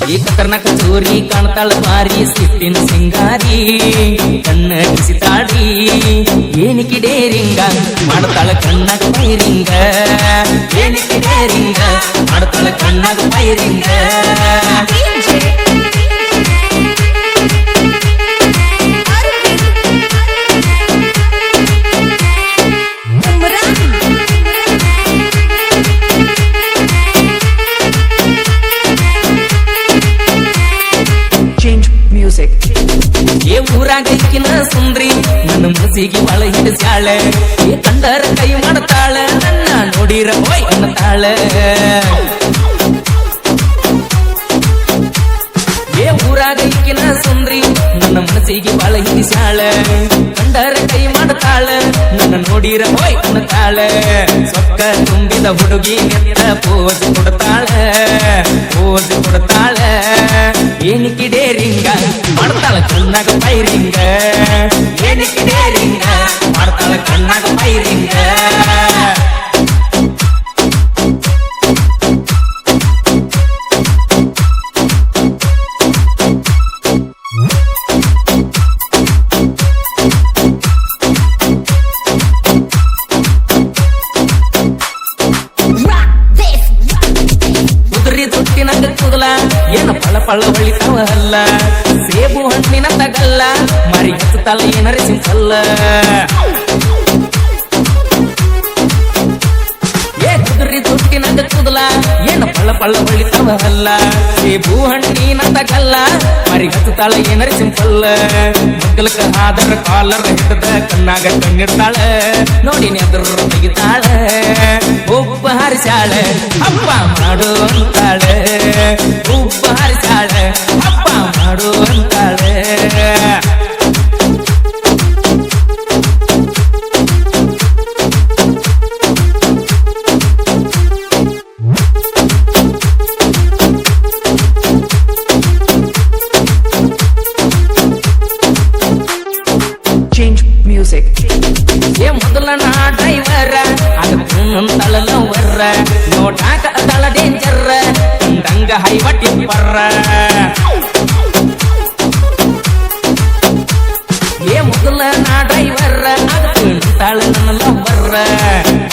ಈ ಕರ್ನಾಕ ಚೋರಿ ಕಾಣ್ತಾಳ ಬಾರಿ ಸಿಟ್ಟಿನ ಸಿಂಗಾರಿ ಕಣ್ಣ ಕಿಸಿತಾಡಿ ಏನಿಕಿ ಡೇರಿಂಗ ಮಾಡ್ತಾಳ ಕಣ್ಣಾಗ ಪೈರಿಂಗ ಏನಿಕಿ ಡೇರಿಂಗ ಮಾಡ್ತಾಳ ಕಣ್ಣಾಗ ಪೈರಿಂಗ ಏ ಊರಾಗಕ್ಕಿನ ಸುಂದ್ರಿ ನನ್ನ ಮನಸ್ಸಿಗೆ ಒಳ ಹಿಡಿಸ್ಯಾಳ ಏ ಕಂಡರ ಕೈ ಮಾಡ್ತಾಳ ನನ್ನ ನೋಡಿರ ಹೋಯ್ ಅನ್ನತಾಳ ಏ ಊರಾಗಕ್ಕಿನ ಸುಂದ್ರಿ ನನ್ನ ಮನಸ್ಸಿಗೆ ಒಳ ಹಿಡಿಸ್ಯಾಳ ಕಂಡರ ಕೈ ಮಾಡ್ತಾಳ ನನ್ನ ನೋಡಿರ ಹೋಯ್ ಅನ್ನತಾಳ ಸೊಕ್ಕ ತುಂಬಿದ ಹುಡುಗಿ ನೆತ್ತ ಪೋಜ್ ಕೊಡ್ತಾಳ ಏನಿಕಿ ಡೇರಿಂಗ ಮಾಡ್ತಾಳ ಕಣ್ಣಾಗ ಪೈರಿಂಗ ಏನಿಕಿ ಡೇರಿಂಗ ಮಾಡ್ತಾಳ ಕಣ್ಣಾಗ ಪೈರಿಂಗ ತುಟ್ಟಿನಂಗ ಕೂದಲ ಏನ ಪಳ ಪಳ ಹೊಳಿತಾವ ಅಲ್ಲ ಸೇಬು ಹಣ್ಣಿನ ತಗಲ್ಲ ಮರಿ ಹಚ್ಚುತ್ತಲ್ಲ ಏನರೆ ಸಿಂಪಲ್ಲ ಏ ಕುದುರಿ ತುಟ್ಟಿನಂಗ ಕೂದಲ ಏನ ಪಳ ಪಳ ಹೊಳಿತಾವ ಅಲ್ಲ ಸೇಬು ಹಣ್ಣಿನ ತಗಲ್ಲ ಮರಿ ಹಚ್ಚುತ್ತಾಳ ಏನರೆ ಸಿಂಪಲ್ಲ ಮಗ್ಗಲಕ ಆದರ ಕಾಲರ್ ಹಿಡ್ದ ಕಣ್ಣಾಗ ಕಣ್ಣಿಡ್ತಾಳ ನೋಡಿ ನೆದ್ರ ತೆಗಿತಾಳ ಒಬ್ಬ ಹಾರಿಸಾಳ ಹಬ್ಬ ಮಾಡು ಅಂತಾಳ ಒಬ್ಬ ಹಾರಿಸಾಳ ಹಬ್ಬ ಮಾಡು ಅಂತಾಳ ಏ ಮೊದಲ ನಾ ಡ್ರೈವರ ಅದಕ್ಕಂತಳ ಲವರ ನೋಟಾಕ ಅದಳ ಡೇಂಜರ್ ಕಂಡಂಗ ಹೈವಟಿ ಬರ್ರ ಏ ಮೊದಲ ನಾ ಡ್ರೈವರ ಅದಕ್ಕಂತಳ ನನ್ನ ಲವರ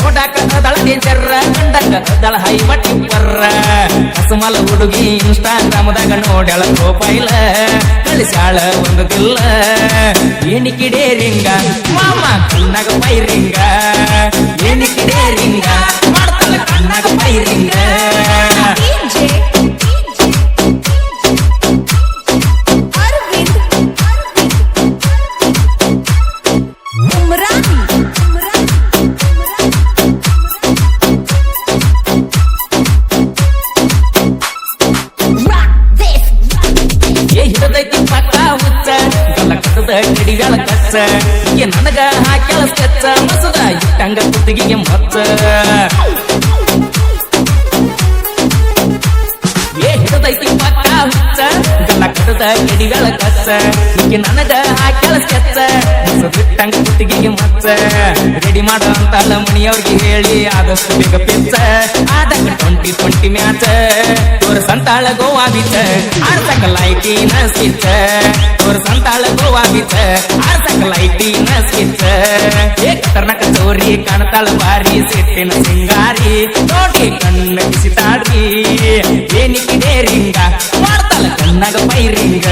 ನೋಟಾಕ ಅದಳ ಡೇಂಜರ್ ಕಂಡಂಗ ಅದಳ ಹೈವಟಿ ಬರ್ರ ಕಸಮಲ ಹುಡುಗಿ ಇನ್ಸ್ಟಾಗ್ರಾಮದಾಗ ನೋಡ್ಯಾಳ ಪ್ರೊಫೈಲ ಕಳಿಸ್ಯಾಳ ಒಂದು ದಿಲ್ಲ ಏನಿಕಿ ಡೇರಿಂಗ ಮಾಮ ಕಣ್ಣಾಗ ಪೈರಿಂಗ ಏನಿಕಿ ಡೇರಿಂಗ ಮಾಡ್ತಾಳ ಕಣ್ಣಾಗ ಪೈರಿಂಗ ಹಿಡದೈತಿ ಪಕ್ಕ ಹುಚ್ಚ ಗಲ್ಲ ಕಟ್ಟದ ಗಿಡಿಗಳ ಕಚ್ಚ ಈ ನನಗ ಹಾಕ್ಯಾಳ ಸ್ಕೆಚ್ಚ ಮಸದ ಇಟ್ಟಂಗ ಕುತ್ತಿಗೆಗೆ ಮಚ್ಚ ಏ ಹಿಡದೈತಿ ಪಕ್ಕ ಹುಚ್ಚ ಗಲ್ಲ ಕಟ್ಟದ ಗಿಡಿಗಳ ಕಚ್ಚ ಈ ನನಗ ಹಾಕ್ಯಾಳ ಸ್ಕೆಚ್ಚ ಮಸದಿಟ್ಟಂಗ ಕುತ್ತಿಗೆಗೆ ಮಚ್ಚ ರೆಡಿ ಮಾಡೋ ಅಂತಲ್ಲ ಮಣಿಯವ್ರಿಗೆ ಹೇಳಿ ಆದಷ್ಟು ಬೇಗ ಪಿಚ್ಚ ಆದಾಗ 2020 ಮ್ಯಾಚ ತೋರ ಸಂತಾಳ ಗೋವಾ ಬೀಚ ಆಡ್ಸಕ ಲೈಟಿನ ಸ್ಕಿಚ್ಚ ತೋರ ಸಂತಾಳ ಗೋವಾ ಬೀಚ ಆಡ್ಸಕ ಲೈಟಿನ ಸ್ಕಿಚ್ಚ ಏ ಕರ್ನಾಕ ಚೋರಿ ಕಾಣ್ತಾಳ ಬಾರಿ ಸಿಟ್ಟಿನ ಸಿಂಗಾರಿ ನೋಡಿ ಕಣ್ಣ ಕಿಸಿತಾಡ್ರಿ ಏನಿಕಿ ಡೇರಿಂಗ ಮಾಡ್ತಾಳ ಕಣ್ಣಾಗ ಪೈರಿಂಗ